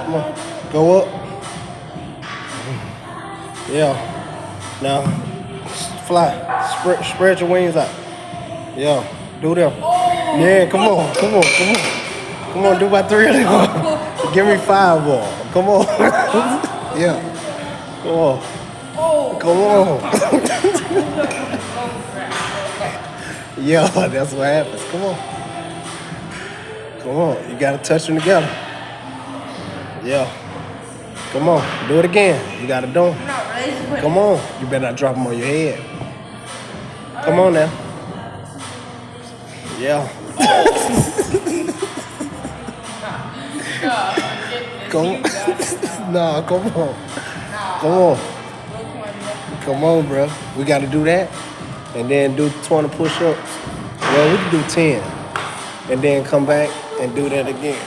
Come on. Go up. Yeah. Now, fly. Spread your wings out. Yeah. Do them. Yeah, come on. Come on. Come on. Come on, do about 3 of them. Give me 5 more. Come on. Yeah. Come on. Come on. Yeah, that's what happens. Come on. Come on. You gotta touch them together. Yeah. Come on. Do it again. You gotta do them. Come on. You better not drop them on your head. Come on now. Yeah. Come on. No, come on. Come on. Come on, bro. We gotta do that. And then do 20 push-ups. Well, we can do 10. And then come back and do that again.